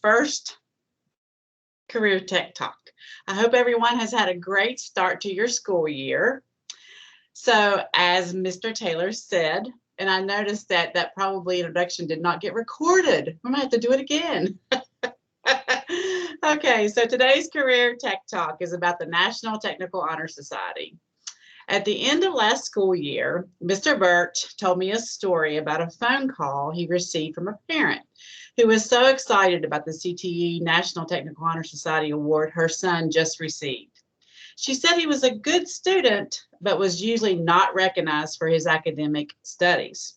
first Career Tech Talk. I hope everyone has had a great start to your school year. So as Mr. Taylor said, and I noticed that that probably introduction did not get recorded. We might have to do it again. Okay, so today's Career Tech Talk is about the National Technical Honor Society. At the end of last school year, Mr. Burt told me a story about a phone call he received from a parent who was so excited about the CTE National Technical Honor Society Award her son just received. She said he was a good student, but was usually not recognized for his academic studies.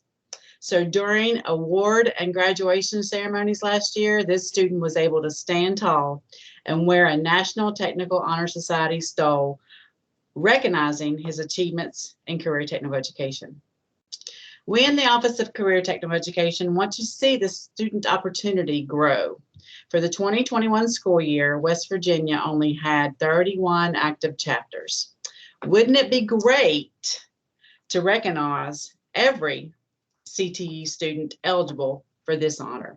So during award and graduation ceremonies last year, this student was able to stand tall and wear a National Technical Honor Society stole, recognizing his achievements in career technical education. We in the Office of Career Technical Education want to see the student opportunity grow. For the 2021 school year, West Virginia only had 31 active chapters. Wouldn't it be great to recognize every CTE student eligible for this honor?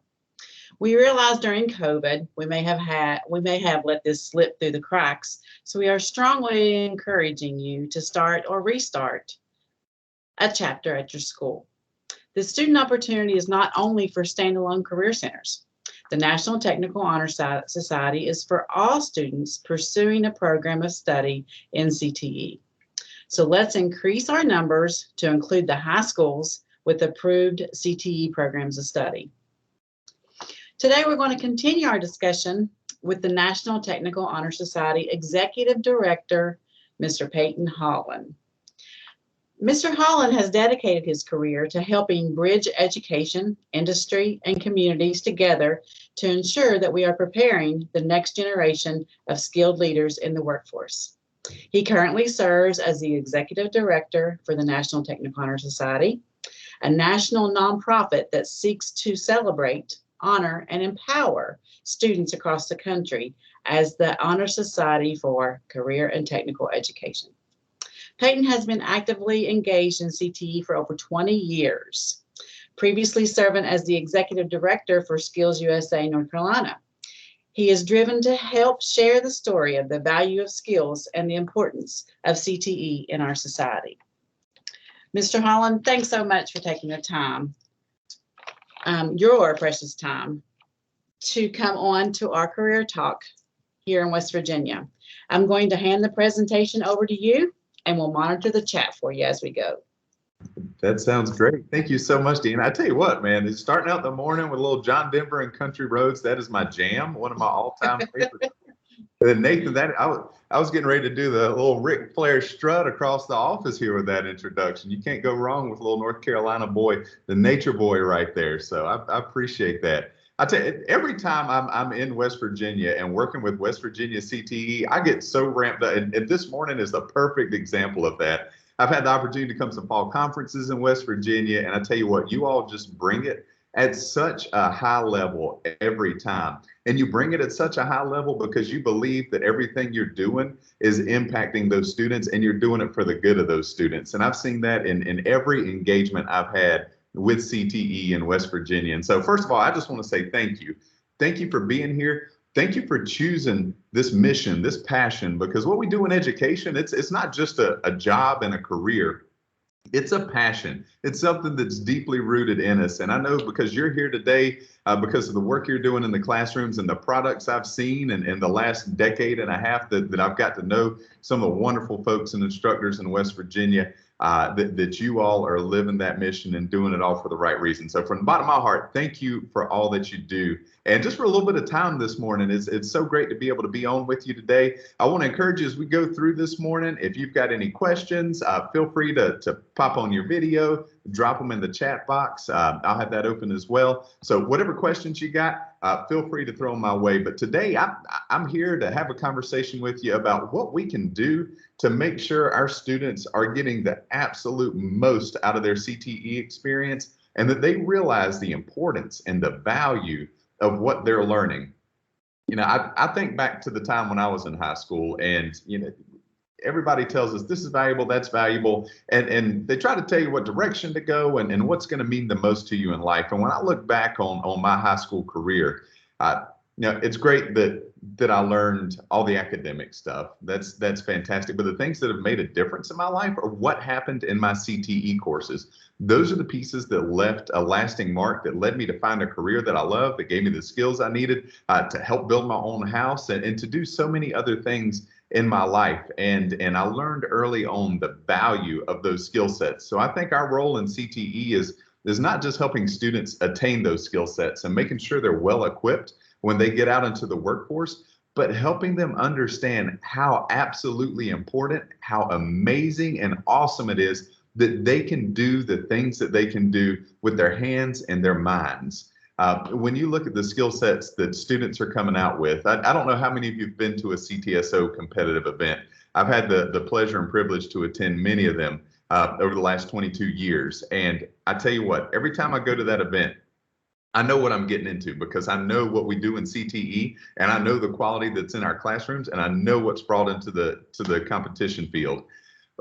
We realized during COVID we may have let this slip through the cracks, so we are strongly encouraging you to start or restart a chapter at your school. The student opportunity is not only for standalone career centers. The National Technical Honor Society is for all students pursuing a program of study in CTE. So let's increase our numbers to include the high schools with approved CTE programs of study. Today, we're going to continue our discussion with the National Technical Honor Society Executive Director, Mr. Peyton Holland. Mr. Holland has dedicated his career to helping bridge education, industry, and communities together to ensure that we are preparing the next generation of skilled leaders in the workforce. He currently serves as the Executive Director for the National Technical Honor Society, a national nonprofit that seeks to celebrate, honor, and empower students across the country as the Honor Society for Career and Technical Education. Peyton has been actively engaged in CTE for over 20 years, previously serving as the Executive Director for Skills USA North Carolina. He is driven to help share the story of the value of skills and the importance of CTE in our society. Mr. Holland, thanks so much for taking the time, your precious time, to come on to our Career Talk here in West Virginia. I'm going to hand the presentation over to you, and we'll monitor the chat for you as we go. That sounds great. Thank you so much, Dean. I tell you what, man, it's starting out the morning with a little John Denver and Country Roads. That is my jam, one of my all-time favorites. And Nathan, I was getting ready to do the little Ric Flair strut across the office here with that introduction. You can't go wrong with a little North Carolina boy, the nature boy right there. So I appreciate that. I tell you, every time I'm in West Virginia and working with West Virginia CTE, I get so ramped up. And this morning is the perfect example of that. I've had the opportunity to come to some fall conferences in West Virginia, and I tell you what, you all just bring it at such a high level every time. And you bring it at such a high level because you believe that everything you're doing is impacting those students and you're doing it for the good of those students. And I've seen that in every engagement I've had with CTE in West Virginia. And so first of all, I just want to say thank you. Thank you for being here. Thank you for choosing this mission, this passion, because what we do in education, it's not just a job and a career. It's a passion. It's something that's deeply rooted in us. And I know because you're here today, because of the work you're doing in the classrooms and the products I've seen in the last decade and a half that I've got to know some of the wonderful folks and instructors in West Virginia, that you all are living that mission and doing it all for the right reason. So from the bottom of my heart, thank you for all that you do. And just for a little bit of time this morning, it's so great to be able to be on with you today. I want to encourage you as we go through this morning, if you've got any questions, feel free to pop on your video, drop them in the chat box. I'll have that open as well. So whatever questions you got, feel free to throw them my way. But today I'm here to have a conversation with you about what we can do to make sure our students are getting the absolute most out of their CTE experience and that they realize the importance and the value of what they're learning. You know, I think back to the time when I was in high school, and you know, everybody tells us this is valuable, that's valuable, and they try to tell you what direction to go and what's going to mean the most to you in life. And when I look back on my high school career, It's great that I learned all the academic stuff. That's fantastic. But the things that have made a difference in my life are what happened in my CTE courses. Those are the pieces that left a lasting mark, that led me to find a career that I love, that gave me the skills I needed to help build my own house, and to do so many other things in my life. And I learned early on the value of those skill sets. So I think our role in CTE is not just helping students attain those skill sets and making sure they're well equipped when they get out into the workforce, but helping them understand how absolutely important, how amazing and awesome it is that they can do the things that they can do with their hands and their minds. When you look at the skill sets that students are coming out with, I don't know how many of you have been to a CTSO competitive event. I've had the pleasure and privilege to attend many of them over the last 22 years. And I tell you what, every time I go to that event, I know what I'm getting into, because I know what we do in CTE, and I know the quality that's in our classrooms, and I know what's brought into the competition field.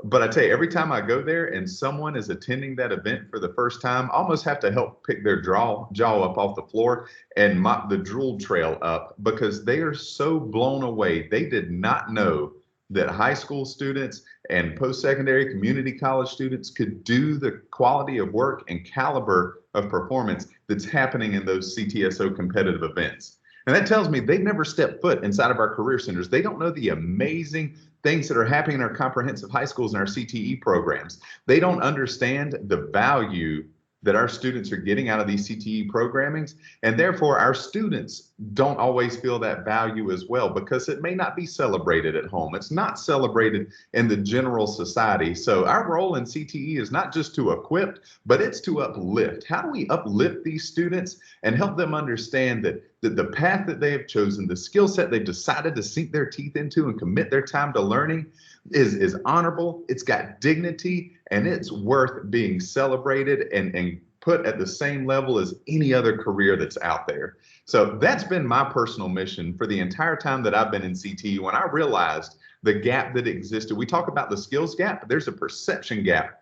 But I tell you, every time I go there and someone is attending that event for the first time, I almost have to help pick their jaw up off the floor and mop the drool trail up, because they are so blown away. They did not know that high school students and post-secondary community college students could do the quality of work and caliber of performance that's happening in those CTSO competitive events. And that tells me they've never stepped foot inside of our career centers. They don't know the amazing things that are happening in our comprehensive high schools and our CTE programs. They don't understand the value that our students are getting out of these CTE programmings. And therefore, our students don't always feel that value as well, because it may not be celebrated at home. It's not celebrated in the general society. So our role in CTE is not just to equip, but it's to uplift. How do we uplift these students and help them understand that the path that they have chosen, the skill set they've decided to sink their teeth into and commit their time to learning is honorable, it's got dignity, and it's worth being celebrated and put at the same level as any other career that's out there. So that's been my personal mission for the entire time that I've been in CTE. When I realized the gap that existed, we talk about the skills gap, but there's a perception gap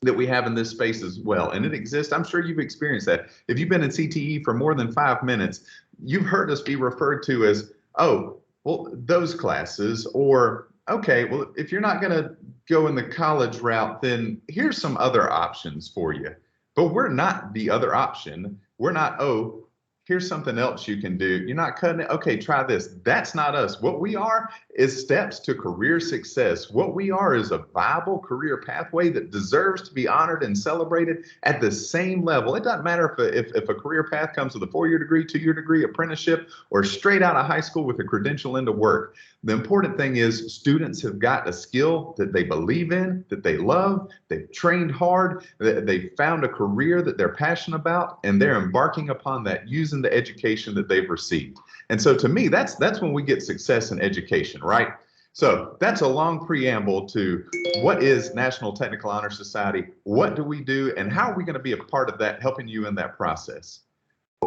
that we have in this space as well. And it exists. I'm sure you've experienced that. If you've been in CTE for more than 5 minutes, you've heard us be referred to as, oh, well, those classes, or, okay, well, if you're not going to go in the college route, then here's some other options for you. But we're not the other option. We're not, oh, here's something else you can do. You're not cutting it. Okay, try this. That's not us. What we are is steps to career success. What we are is a viable career pathway that deserves to be honored and celebrated at the same level. It doesn't matter if a career path comes with a 4-year degree, 2-year degree, apprenticeship, or straight out of high school with a credential into work. The important thing is students have got a skill that they believe in, that they love, they've trained hard, they've found a career that they're passionate about, and they're embarking upon that using the education that they've received. And so to me, that's when we get success in education, right? So that's a long preamble to what is National Technical Honor Society, what do we do, and how are we going to be a part of that, helping you in that process?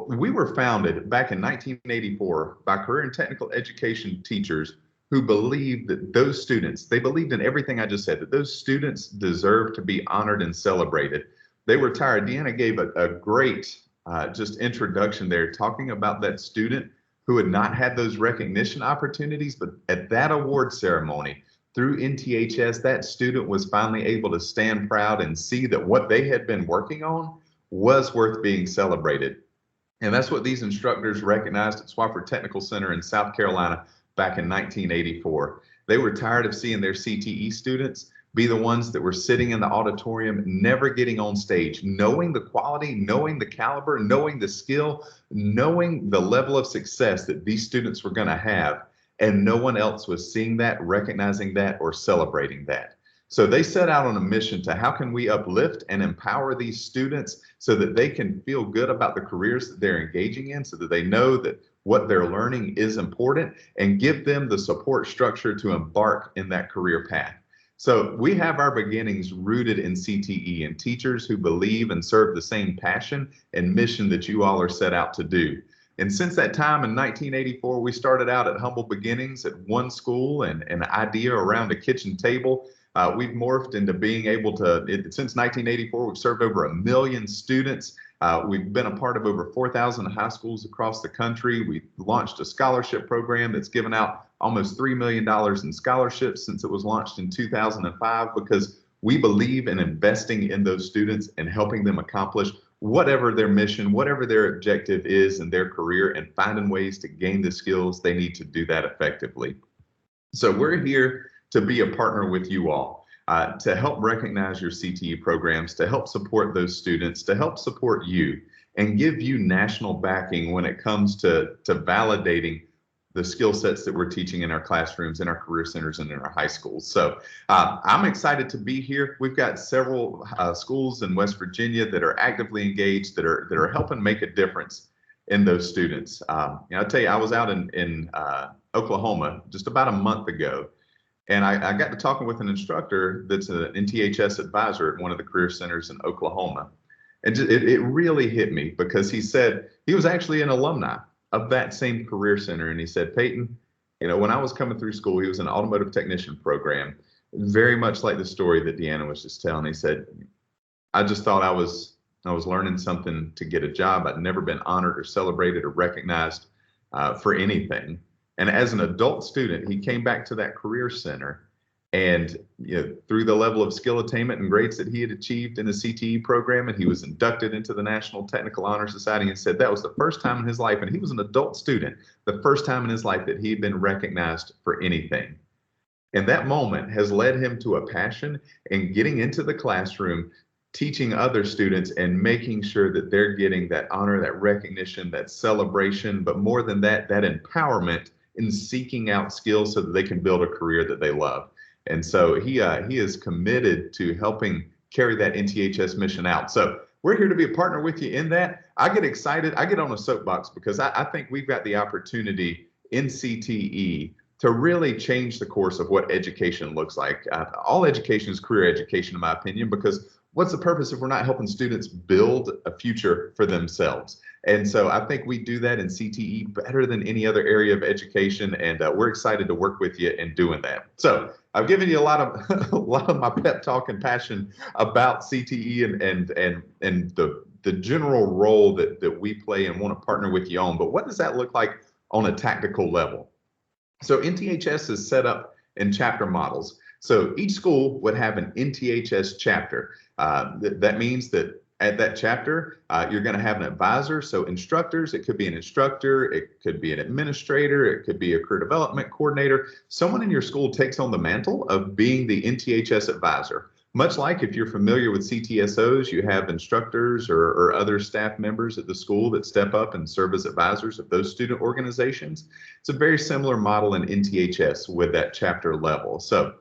We were founded back in 1984 by career and technical education teachers who believed that those students, they believed in everything I just said, that those students deserve to be honored and celebrated. They were tired. Deanna gave a great just introduction there, talking about that student who had not had those recognition opportunities, but at that award ceremony through NTHS, that student was finally able to stand proud and see that what they had been working on was worth being celebrated. And that's what these instructors recognized at Swofford Technical Center in South Carolina back in 1984. They were tired of seeing their CTE students be the ones that were sitting in the auditorium, never getting on stage, knowing the quality, knowing the caliber, knowing the skill, knowing the level of success that these students were going to have. And no one else was seeing that, recognizing that, or celebrating that. So they set out on a mission to how can we uplift and empower these students so that they can feel good about the careers that they're engaging in, so that they know that what they're learning is important, and give them the support structure to embark in that career path. So we have our beginnings rooted in CTE and teachers who believe and serve the same passion and mission that you all are set out to do. And since that time in 1984, we started out at humble beginnings at one school and an idea around a kitchen table. We've morphed into being able to, since 1984, we've served over 1 million students We've been a part of over 4,000 high schools across the country. We launched a scholarship program that's given out almost $3 million in scholarships since it was launched in 2005, because we believe in investing in those students and helping them accomplish whatever their mission, whatever their objective is in their career, and finding ways to gain the skills they need to do that effectively. So we're here to be a partner with you all, to help recognize your CTE programs, to help support those students, to help support you, and give you national backing when it comes to validating the skill sets that we're teaching in our classrooms, in our career centers, and in our high schools. So I'm excited to be here. We've got several schools in West Virginia that are actively engaged, that are helping make a difference in those students. I'll tell you, I was out in Oklahoma just about a month ago, and I got to talking with an instructor that's an NTHS advisor at one of the career centers in Oklahoma. And it really hit me, because he said he was actually an alumni of that same career center. And he said, Peyton, when I was coming through school, he was an automotive technician program, very much like the story that Deanna was just telling. He said, I just thought I was learning something to get a job. I'd never been honored or celebrated or recognized for anything. And as an adult student, he came back to that career center, and through the level of skill attainment and grades that he had achieved in the CTE program, and he was inducted into the National Technical Honor Society, and said that was the first time in his life, and he was an adult student, the first time in his life that he had been recognized for anything. And that moment has led him to a passion in getting into the classroom, teaching other students, and making sure that they're getting that honor, that recognition, that celebration, but more than that, that empowerment in seeking out skills so that they can build a career that they love. And so he is committed to helping carry that NTHS mission out. So we're here to be a partner with you in that. I get excited. I get on a soapbox, because I think we've got the opportunity in CTE to really change the course of what education looks like. All education is career education, in my opinion, because what's the purpose if we're not helping students build a future for themselves? And so I think we do that in CTE better than any other area of education, and we're excited to work with you in doing that. So I've given you a lot of my pep talk and passion about CTE and the general role that we play and want to partner with you on. But what does that look like on a tactical level? So NTHS is set up in chapter models. So each school would have an NTHS chapter. That means that at that chapter, you're going to have an advisor. So instructors, it could be an instructor, it could be an administrator, it could be a career development coordinator. Someone in your school takes on the mantle of being the NTHS advisor. Much like if you're familiar with CTSOs, you have instructors or other staff members at the school that step up and serve as advisors of those student organizations. It's a very similar model in NTHS with that chapter level. So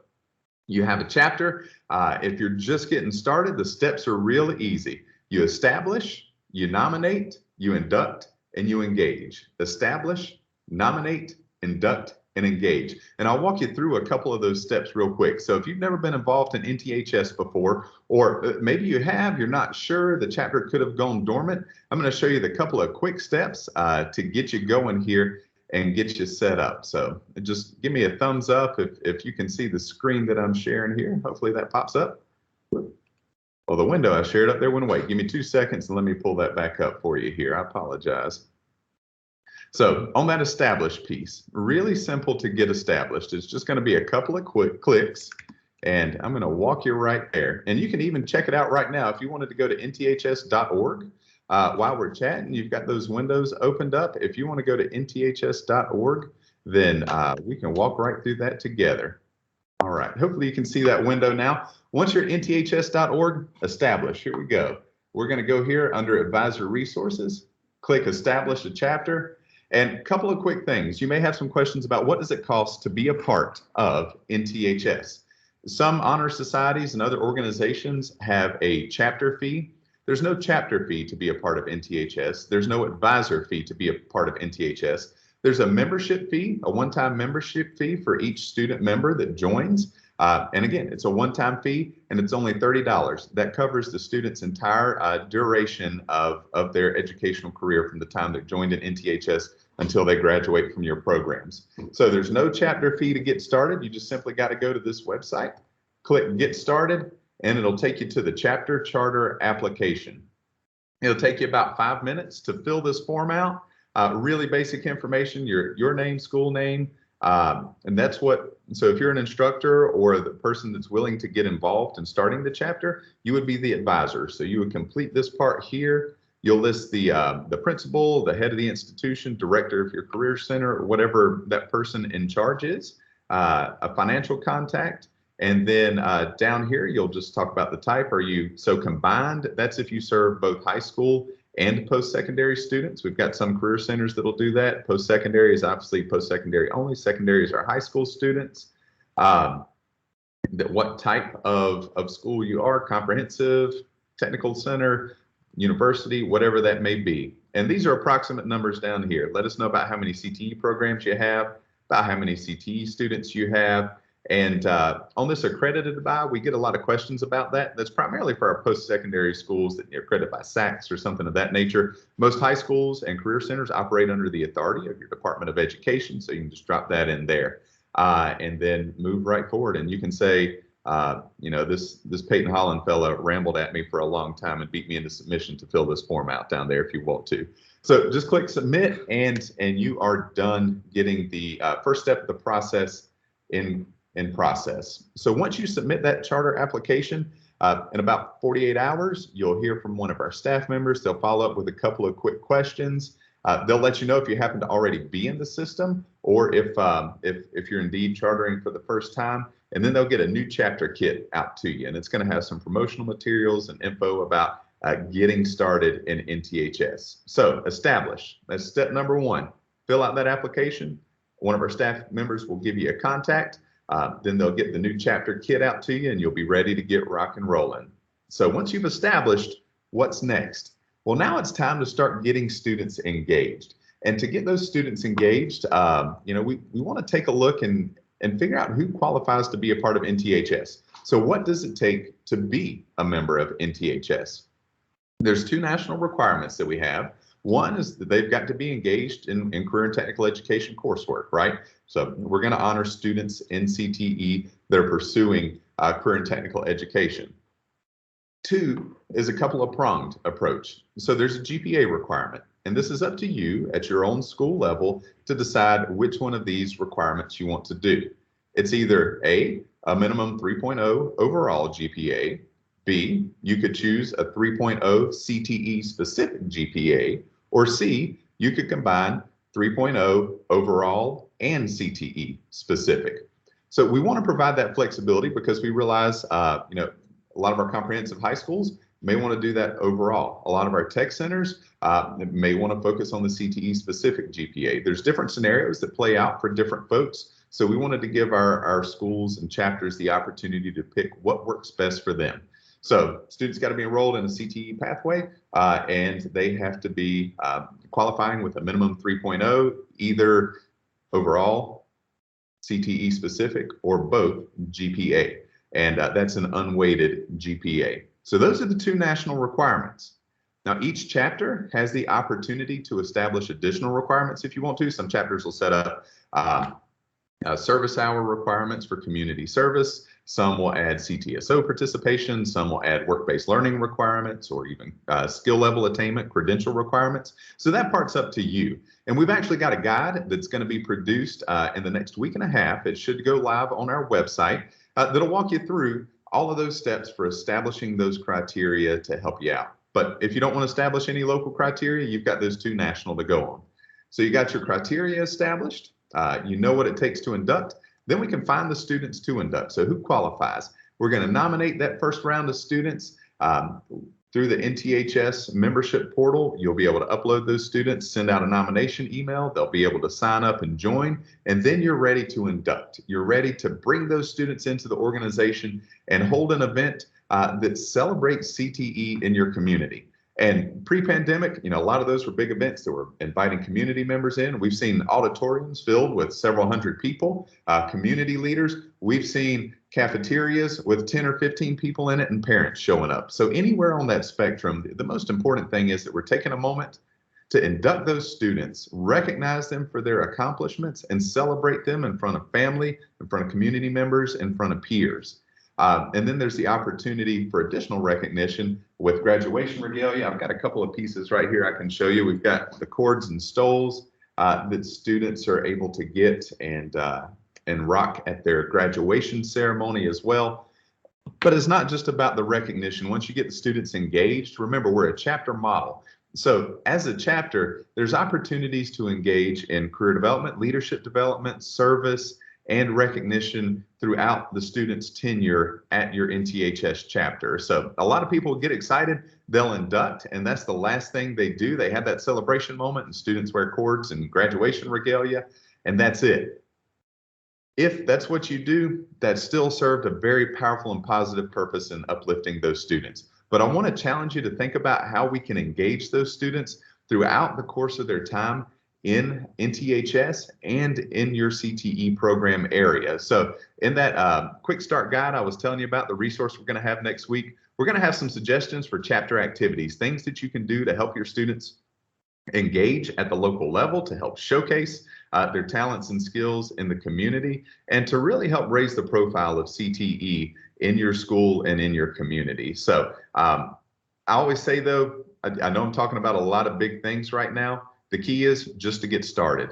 you have a chapter. If you're just getting started, the steps are real easy. You establish, you nominate, you induct, and you engage. Establish, nominate, induct, and engage. And I'll walk you through a couple of those steps real quick. So if you've never been involved in NTHS before, or maybe you have, you're not sure, the chapter could have gone dormant, I'm going to show you the couple of quick steps to get you going here and get you set up. So just give me a thumbs up if you can see the screen that I'm sharing here. Hopefully that pops up. Well, the window I shared up there went away. Give me 2 seconds and let me pull that back up for you here. I apologize. So on that establish piece, really simple to get established. It's just going to be a couple of quick clicks, and I'm going to walk you right there. And you can even check it out right now if you wanted to go to nths.org. While we're chatting, you've got those windows opened up. If you want to go to nths.org, then we can walk right through that together. All right, hopefully you can see that window now. Once you're at nths.org, establish. Here we go. We're going to go here under Advisor Resources, click Establish a Chapter. And a couple of quick things. You may have some questions about what does it cost to be a part of NTHS. Some honor societies and other organizations have a chapter fee. There's no chapter fee to be a part of NTHS. There's no advisor fee to be a part of NTHS. There's a membership fee, a one-time membership fee for each student member that joins. And again, it's a one-time fee, and it's only $30. That covers the student's entire duration of their educational career from the time they joined in NTHS until they graduate from your programs. So there's no chapter fee to get started. You just simply got to go to this website, click Get Started, and it'll take you to the chapter charter application. It'll take you about 5 minutes to fill this form out. Really basic information, your name, school name, and that's what, so if you're an instructor or the person that's willing to get involved in starting the chapter, you would be the advisor. So you would complete this part here. You'll list the principal, the head of the institution, director of your career center, or whatever that person in charge is, a financial contact. And then down here, you'll just talk about the type. Are you so combined? That's if you serve both high school and post-secondary students. We've got some career centers that'll do that. Post-secondary is obviously post-secondary only. Secondary is our high school students. What type of school you are, comprehensive, technical center, university, whatever that may be. And these are approximate numbers down here. Let us know about how many CTE programs you have, about how many CTE students you have. And on this accredited by, we get a lot of questions about that. That's primarily for our post-secondary schools that are accredited by SACS or something of that nature. Most high schools and career centers operate under the authority of your Department of Education, so you can just drop that in there and then move right forward. And you can say, you know, this Peyton Holland fella rambled at me for a long time and beat me into submission to fill this form out down there if you want to. So just click submit and you are done getting the first step of the process in process. So once you submit that charter application, in about 48 hours, you'll hear from one of our staff members. They'll follow up with a couple of quick questions. They'll let you know if you happen to already be in the system or if you're indeed chartering for the first time. And then they'll get a new chapter kit out to you. And it's going to have some promotional materials and info about getting started in NTHS. So establish. That's step number one. Fill out that application. One of our staff members will give you a contact. Then they'll get the new chapter kit out to you and you'll be ready to get rock and rolling. So once you've established, what's next? Well, now it's time to start getting students engaged. And to get those students engaged, you know, we want to take a look and figure out who qualifies to be a part of NTHS. So what does it take to be a member of NTHS? There's two national requirements that we have. One is that they've got to be engaged in career and technical education coursework, right? So we're going to honor students in CTE that are pursuing career and technical education. Two is a couple of pronged approach. So there's a GPA requirement, and this is up to you at your own school level to decide which one of these requirements you want to do. It's either A, a minimum 3.0 overall GPA, B, you could choose a 3.0 CTE specific GPA, or C, you could combine 3.0 overall and CTE specific. So we want to provide that flexibility because we realize, you know, a lot of our comprehensive high schools may want to do that overall. A lot of our tech centers may want to focus on the CTE specific GPA. There's different scenarios that play out for different folks. So we wanted to give our schools and chapters the opportunity to pick what works best for them. So students got to be enrolled in a CTE pathway and they have to be qualifying with a minimum 3.0, either overall, CTE specific, or both GPA. And that's an unweighted GPA. So those are the two national requirements. Now, each chapter has the opportunity to establish additional requirements if you want to. Some chapters will set up service hour requirements for community service. Some will add CTSO participation. Some will add work-based learning requirements or even skill level attainment credential requirements. So that part's up to you. And we've actually got a guide that's going to be produced in the next week and a half. It should go live on our website that'll walk you through all of those steps for establishing those criteria to help you out. But if you don't want to establish any local criteria, you've got those two national to go on. So you got your criteria established. You know what it takes to induct. Then we can find the students to induct. So who qualifies? We're going to nominate that first round of students through the NTHS membership portal. You'll be able to upload those students, send out a nomination email. They'll be able to sign up and join. And then you're ready to induct. You're ready to bring those students into the organization and hold an event that celebrates CTE in your community. And pre-pandemic, you know, a lot of those were big events that were inviting community members in. We've seen auditoriums filled with several hundred people, community leaders. We've seen cafeterias with 10 or 15 people in it and parents showing up. So anywhere on that spectrum, the most important thing is that we're taking a moment to induct those students, recognize them for their accomplishments, and celebrate them in front of family, in front of community members, in front of peers. And then there's the opportunity for additional recognition with graduation regalia. I've got a couple of pieces right here I can show you. We've got the cords and stoles that students are able to get and rock at their graduation ceremony as well. But it's not just about the recognition. Once you get the students engaged, remember, we're a chapter model. So as a chapter, there's opportunities to engage in career development, leadership development, service, and recognition throughout the student's tenure at your NTHS chapter. So a lot of people get excited, they'll induct, and that's the last thing they do. They have that celebration moment and students wear cords and graduation regalia, and that's it. If that's what you do, that still served a very powerful and positive purpose in uplifting those students. But I want to challenge you to think about how we can engage those students throughout the course of their time in NTHS and in your CTE program area. So in that quick start guide I was telling you about, the resource we're going to have next week, we're going to have some suggestions for chapter activities, things that you can do to help your students engage at the local level, to help showcase their talents and skills in the community, and to really help raise the profile of CTE in your school and in your community. So I always say, though, I know I'm talking about a lot of big things right now. The key is just to get started.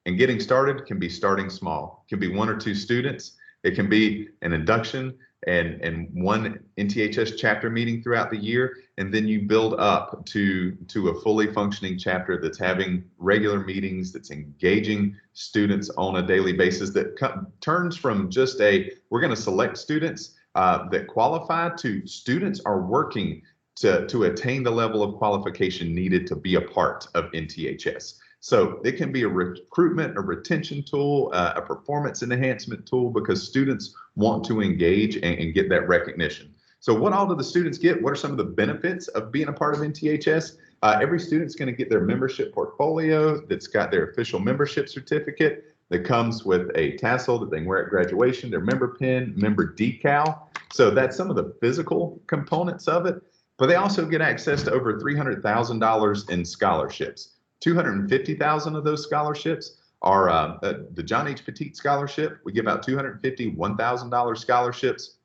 And getting started can be starting small. It can be 1 or 2 students. It can be an induction and one NTHS chapter meeting throughout the year, and then you build up to a fully functioning chapter that's having regular meetings, that's engaging students on a daily basis, that turns from just we're going to select students that qualify, to students are working to attain the level of qualification needed to be a part of NTHS. So it can be a recruitment, a retention tool, a performance enhancement tool, because students want to engage and get that recognition. So what all do the students get? What are some of the benefits of being a part of NTHS? Every student's going to get their membership portfolio that's got their official membership certificate that comes with a tassel that they can wear at graduation, their member pin, member decal. So that's some of the physical components of it. But they also get access to over $300,000 in scholarships. 250,000 of those scholarships are the John H. Petit Scholarship. We give out $250,000 scholarships.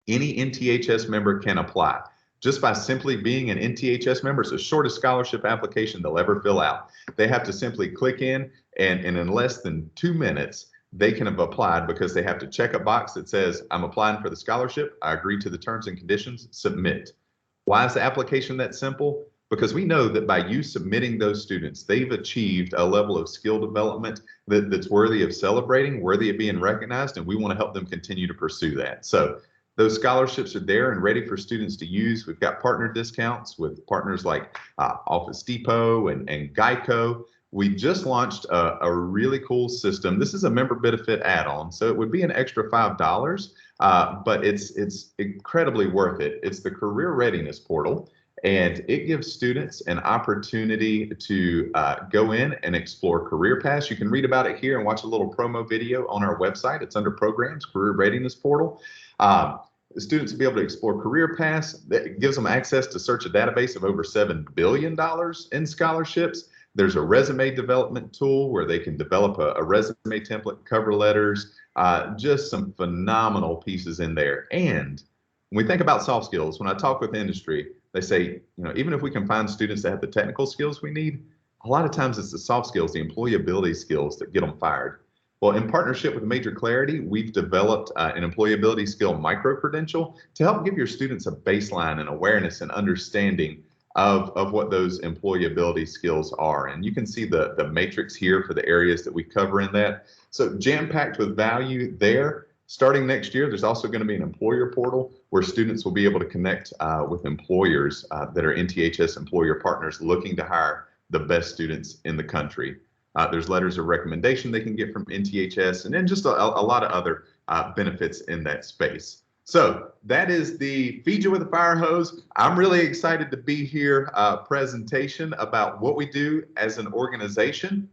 Any NTHS member can apply. Just by simply being an NTHS member, it's the shortest scholarship application they'll ever fill out. They have to simply click in, and in less than 2 minutes, they can have applied, because they have to check a box that says, I'm applying for the scholarship, I agree to the terms and conditions, submit. Why is the application that simple? Because we know that by you submitting those students, they've achieved a level of skill development that's worthy of celebrating, worthy of being recognized, and we want to help them continue to pursue that. So those scholarships are there and ready for students to use. We've got partner discounts with partners like Office Depot and Geico. We just launched a really cool system. This is a member benefit add-on, so it would be an extra $5, but it's incredibly worth it. It's the Career Readiness portal, and it gives students an opportunity to go in and explore career paths. You can read about it here and watch a little promo video on our website. It's under Programs, Career Readiness Portal. The students will be able to explore career paths. That gives them access to search a database of over $7 billion in scholarships. There's a resume development tool where they can develop a resume template, cover letters, just some phenomenal pieces in there. And when we think about soft skills, when I talk with the industry, they say, even if we can find students that have the technical skills we need, a lot of times it's the soft skills, the employability skills that get them fired. Well, in partnership with Major Clarity, we've developed an employability skill micro-credential to help give your students a baseline and awareness and understanding of what those employability skills are. And you can see the matrix here for the areas that we cover in that. So jam-packed with value there. Starting next year, there's also going to be an employer portal where students will be able to connect with employers that are NTHS employer partners looking to hire the best students in the country. There's letters of recommendation they can get from NTHS, and then just a lot of other benefits in that space. So that is the Feed You with a Fire Hose. I'm really excited to be here, presentation about what we do as an organization,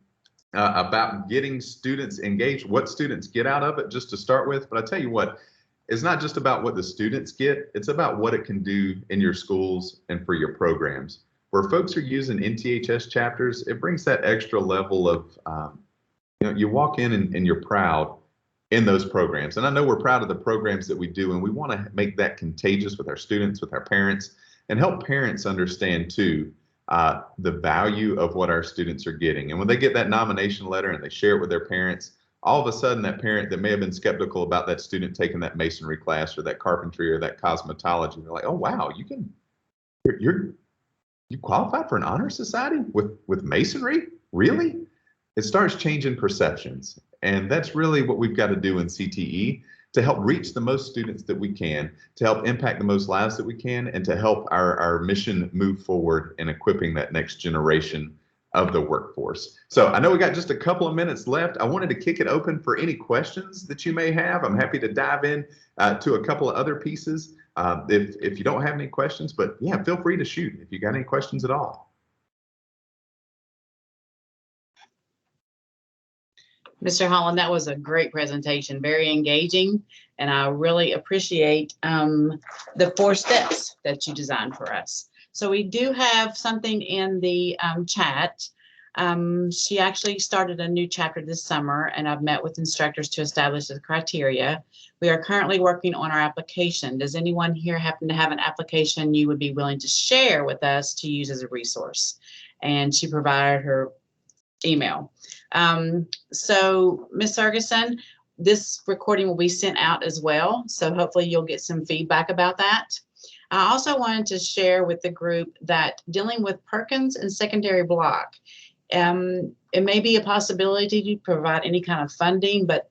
about getting students engaged, what students get out of it, just to start with. But I tell you what, it's not just about what the students get, it's about what it can do in your schools and for your programs. Where folks are using NTHS chapters, it brings that extra level of, you walk in and you're proud, in those programs. And I know we're proud of the programs that we do, and we want to make that contagious with our students, with our parents, and help parents understand too the value of what our students are getting. And when they get that nomination letter and they share it with their parents, all of a sudden that parent that may have been skeptical about that student taking that masonry class or that carpentry or that cosmetology, they're like, oh wow, you qualified for an honor society with masonry? Really? It starts changing perceptions. And that's really what we've got to do in CTE to help reach the most students that we can, to help impact the most lives that we can, and to help our mission move forward in equipping that next generation of the workforce. So I know we got just a couple of minutes left. I wanted to kick it open for any questions that you may have. I'm happy to dive in to a couple of other pieces if you don't have any questions, but yeah, feel free to shoot if you got any questions at all. Mr. Holland, that was a great presentation, very engaging, and I really appreciate the 4 steps that you designed for us. So we do have something in the chat. She actually started a new chapter this summer, and I've met with instructors to establish the criteria. We are currently working on our application. Does anyone here happen to have an application you would be willing to share with us to use as a resource? And she provided her email. So Ms. Ferguson, this recording will be sent out as well. So hopefully you'll get some feedback about that. I also wanted to share with the group that dealing with Perkins and secondary block, it may be a possibility to provide any kind of funding, but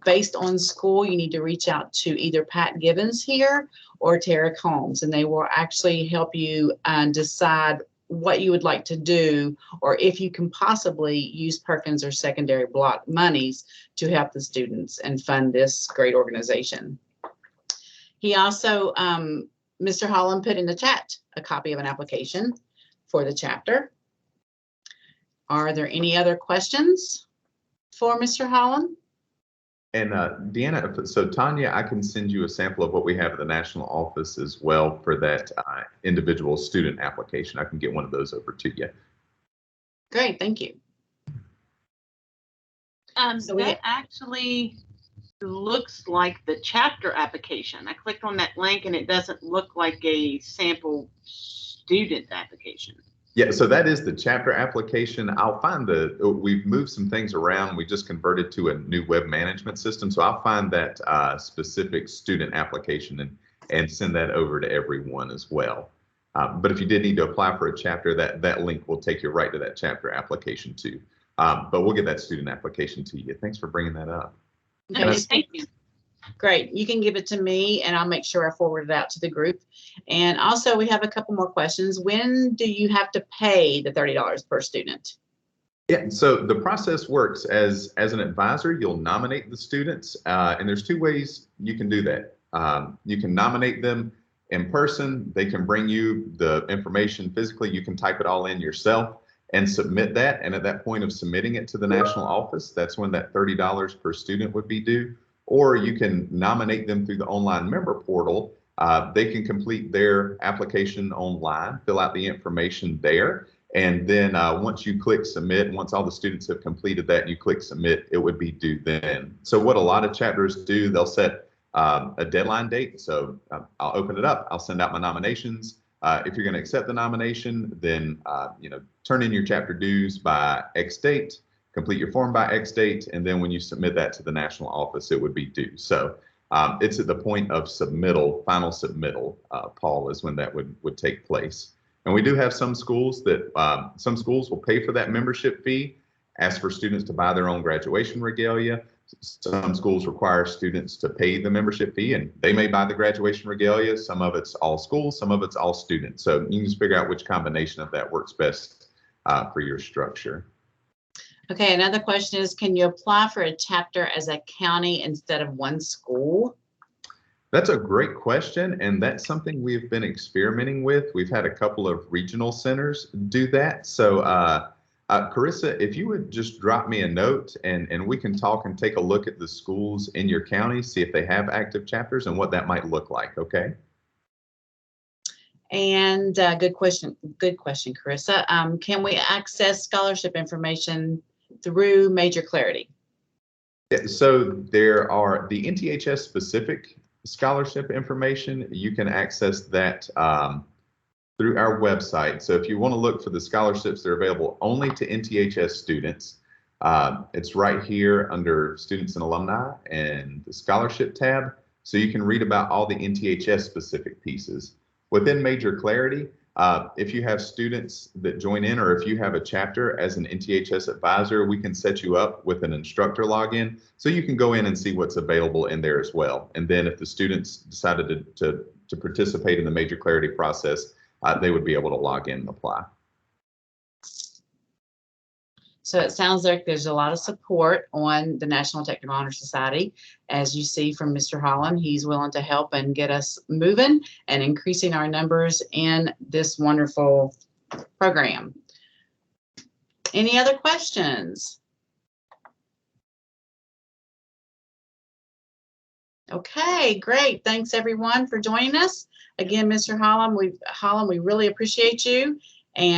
based on school, you need to reach out to either Pat Gibbons here or Tara Combs, and they will actually help you decide what you would like to do, or if you can possibly use Perkins or secondary block monies to help the students and fund this great organization. He also, Mr. Holland put in the chat a copy of an application for the chapter. Are there any other questions for Mr. Holland? And Deanna, so Tanya, I can send you a sample of what we have at the national office as well for that individual student application. I can get one of those over to you. Great, thank you. So that actually looks like the chapter application. I clicked on that link and it doesn't look like a sample student application. Yeah, so that is the chapter application. I'll find we've moved some things around. We just converted to a new web management system. So I'll find that specific student application and send that over to everyone as well. But if you did need to apply for a chapter, that link will take you right to that chapter application too. But we'll get that student application to you. Thanks for bringing that up. Okay, thank you. Great. You can give it to me and I'll make sure I forward it out to the group. And also we have a couple more questions. When do you have to pay the $30 per student? Yeah, so the process works as an advisor, you'll nominate the students and there's 2 ways you can do that. You can nominate them in person. They can bring you the information physically. You can type it all in yourself and submit that. And at that point of submitting it to the national office, that's when that $30 per student would be due. Or you can nominate them through the online member portal. They can complete their application online, fill out the information there. And then once you click submit, once all the students have completed that, you click submit, it would be due then. So what a lot of chapters do, they'll set a deadline date. So I'll open it up, I'll send out my nominations. If you're going to accept the nomination, then turn in your chapter dues by X date. Complete your form by X date, and then when you submit that to the national office, it would be due. So it's at the point of submittal, final submittal, Paul, is when that would take place. And we do have some schools that some schools will pay for that membership fee, ask for students to buy their own graduation regalia. Some schools require students to pay the membership fee, and they may buy the graduation regalia. Some of it's all schools, some of it's all students. So you can just figure out which combination of that works best for your structure. Okay, another question is, can you apply for a chapter as a county instead of one school? That's a great question, and that's something we've been experimenting with. We've had a couple of regional centers do that. So Carissa, if you would just drop me a note and we can talk and take a look at the schools in your county, see if they have active chapters and what that might look like, okay? And good question, Carissa. Can we access scholarship information through Major Clarity? Yeah, so there are the NTHS specific scholarship information. You can access that through our website. So if you want to look for the scholarships that are available only to NTHS students, it's right here under Students and Alumni and the Scholarship tab. So you can read about all the NTHS specific pieces. Within Major Clarity, if you have students that join in, or if you have a chapter as an NTHS advisor, we can set you up with an instructor login so you can go in and see what's available in there as well. And then if the students decided to participate in the Major Clarity process, they would be able to log in and apply. So it sounds like there's a lot of support on the National Technical Honor Society. As you see from Mr. Holland, he's willing to help and get us moving and increasing our numbers in this wonderful program. Any other questions? Okay, great. Thanks everyone for joining us. Again, Mr. Holland, we really appreciate you.